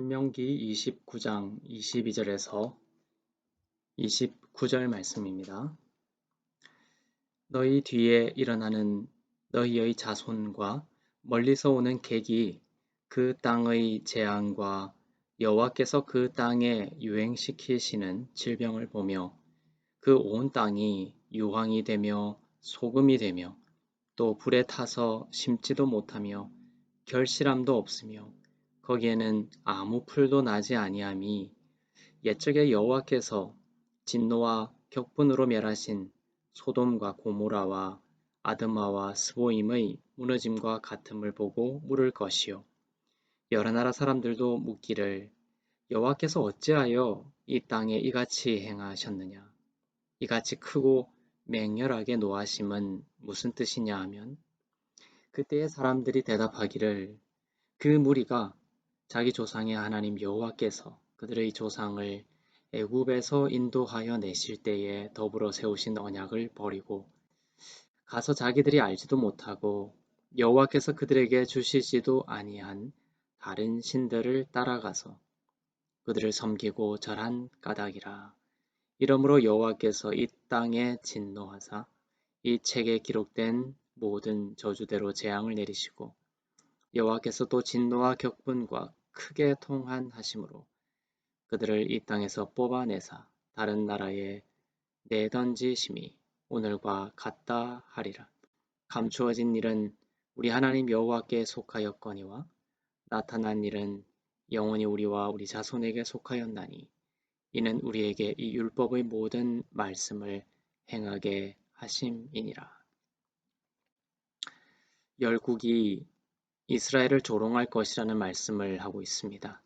신명기 29장 22절에서 29절 말씀입니다. 너희 뒤에 일어나는 너희의 자손과 멀리서 오는 객이 그 땅의 재앙과 여호와께서 그 땅에 유행시키시는 질병을 보며 그 온 땅이 유황이 되며 소금이 되며 또 불에 타서 심지도 못하며 결실함도 없으며 거기에는 아무 풀도 나지 아니함이 옛적에 여호와께서 진노와 격분으로 멸하신 소돔과 고모라와 아드마와 스보임의 무너짐과 같음을 보고 물을 것이요 여러 나라 사람들도 묻기를 여호와께서 어찌하여 이 땅에 이같이 행하셨느냐 이같이 크고 맹렬하게 노하심은 무슨 뜻이냐 하면 그때의 사람들이 대답하기를 그 무리가 자기 조상의 하나님 여호와께서 그들의 조상을 애굽에서 인도하여 내실 때에 더불어 세우신 언약을 버리고 가서 자기들이 알지도 못하고 여호와께서 그들에게 주시지도 아니한 다른 신들을 따라가서 그들을 섬기고 절한 까닭이라. 이러므로 여호와께서 이 땅에 진노하사 이 책에 기록된 모든 저주대로 재앙을 내리시고 여호와께서 또 진노와 격분과 크게 통한하심으로 그들을 이 땅에서 뽑아내사 다른 나라에 내던지심이 오늘과 같다 하리라. 감추어진 일은 우리 하나님 여호와께 속하였거니와 나타난 일은 영원히 우리와 우리 자손에게 속하였나니 이는 우리에게 이 율법의 모든 말씀을 행하게 하심이니라. 열국이 이스라엘을 조롱할 것이라는 말씀을 하고 있습니다.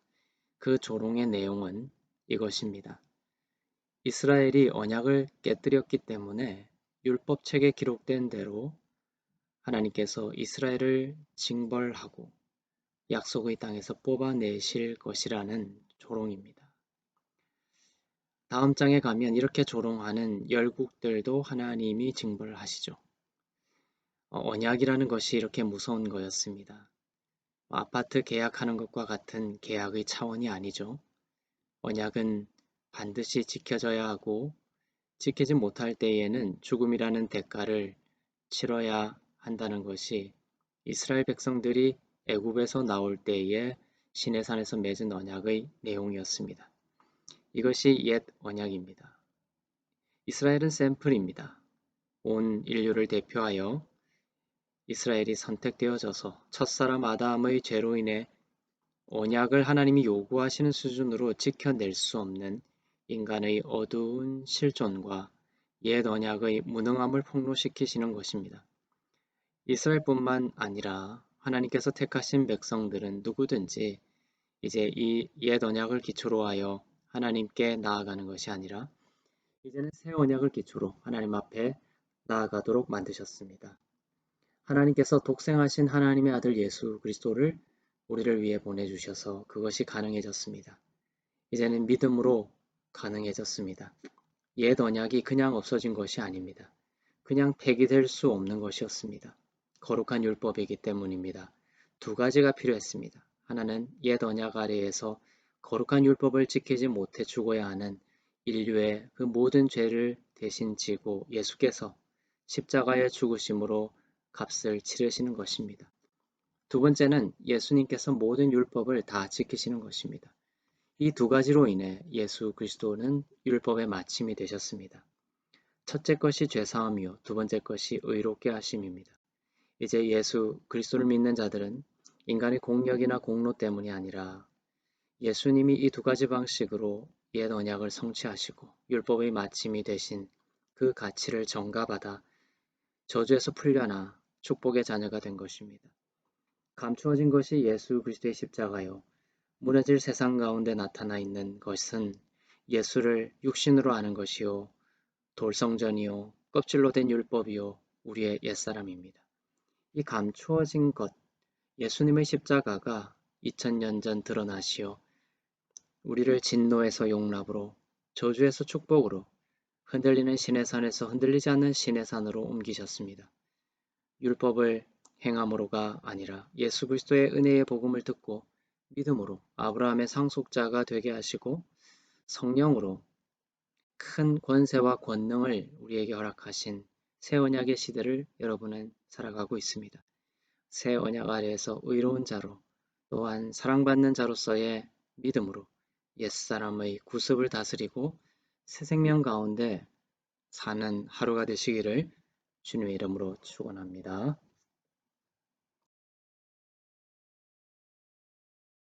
그 조롱의 내용은 이것입니다. 이스라엘이 언약을 깨뜨렸기 때문에 율법책에 기록된 대로 하나님께서 이스라엘을 징벌하고 약속의 땅에서 뽑아내실 것이라는 조롱입니다. 다음 장에 가면 이렇게 조롱하는 열국들도 하나님이 징벌하시죠. 언약이라는 것이 이렇게 무서운 거였습니다. 아파트 계약하는 것과 같은 계약의 차원이 아니죠. 언약은 반드시 지켜져야 하고 지키지 못할 때에는 죽음이라는 대가를 치러야 한다는 것이 이스라엘 백성들이 애굽에서 나올 때에 시내산에서 맺은 언약의 내용이었습니다. 이것이 옛 언약입니다. 이스라엘은 샘플입니다. 온 인류를 대표하여 이스라엘이 선택되어져서 첫사람 아담의 죄로 인해 언약을 하나님이 요구하시는 수준으로 지켜낼 수 없는 인간의 어두운 실존과 옛 언약의 무능함을 폭로시키시는 것입니다. 이스라엘뿐만 아니라 하나님께서 택하신 백성들은 누구든지 이제 이 옛 언약을 기초로 하여 하나님께 나아가는 것이 아니라 이제는 새 언약을 기초로 하나님 앞에 나아가도록 만드셨습니다. 하나님께서 독생하신 하나님의 아들 예수 그리스도를 우리를 위해 보내주셔서 그것이 가능해졌습니다. 이제는 믿음으로 가능해졌습니다. 옛 언약이 그냥 없어진 것이 아닙니다. 그냥 폐기될 수 없는 것이었습니다. 거룩한 율법이기 때문입니다. 두 가지가 필요했습니다. 하나는 옛 언약 아래에서 거룩한 율법을 지키지 못해 죽어야 하는 인류의 그 모든 죄를 대신 지고 예수께서 십자가의 죽으심으로 값을 치르시는 것입니다. 두 번째는 예수님께서 모든 율법을 다 지키시는 것입니다. 이 두 가지로 인해 예수 그리스도는 율법의 마침이 되셨습니다. 첫째 것이 죄사함이요 두 번째 것이 의롭게 하심입니다. 이제 예수 그리스도를 믿는 자들은 인간의 공력이나 공로 때문이 아니라 예수님이 이 두 가지 방식으로 옛 언약을 성취하시고 율법의 마침이 되신 그 가치를 전가받아 저주에서 풀려나 축복의 자녀가 된 것입니다. 감추어진 것이 예수 그리스도의 십자가요. 무너질 세상 가운데 나타나 있는 것은 예수를 육신으로 아는 것이요. 돌성전이요. 껍질로 된 율법이요. 우리의 옛사람입니다. 이 감추어진 것, 예수님의 십자가가 2000년 전 드러나시어 우리를 진노에서 용납으로 저주에서 축복으로 흔들리는 시내산에서 흔들리지 않는 시내산으로 옮기셨습니다. 율법을 행함으로가 아니라 예수 그리스도의 은혜의 복음을 듣고 믿음으로 아브라함의 상속자가 되게 하시고 성령으로 큰 권세와 권능을 우리에게 허락하신 새 언약의 시대를 여러분은 살아가고 있습니다. 새 언약 아래에서 의로운 자로 또한 사랑받는 자로서의 믿음으로 옛사람의 구습을 다스리고 새 생명 가운데 사는 하루가 되시기를 주님의 이름으로 축원합니다.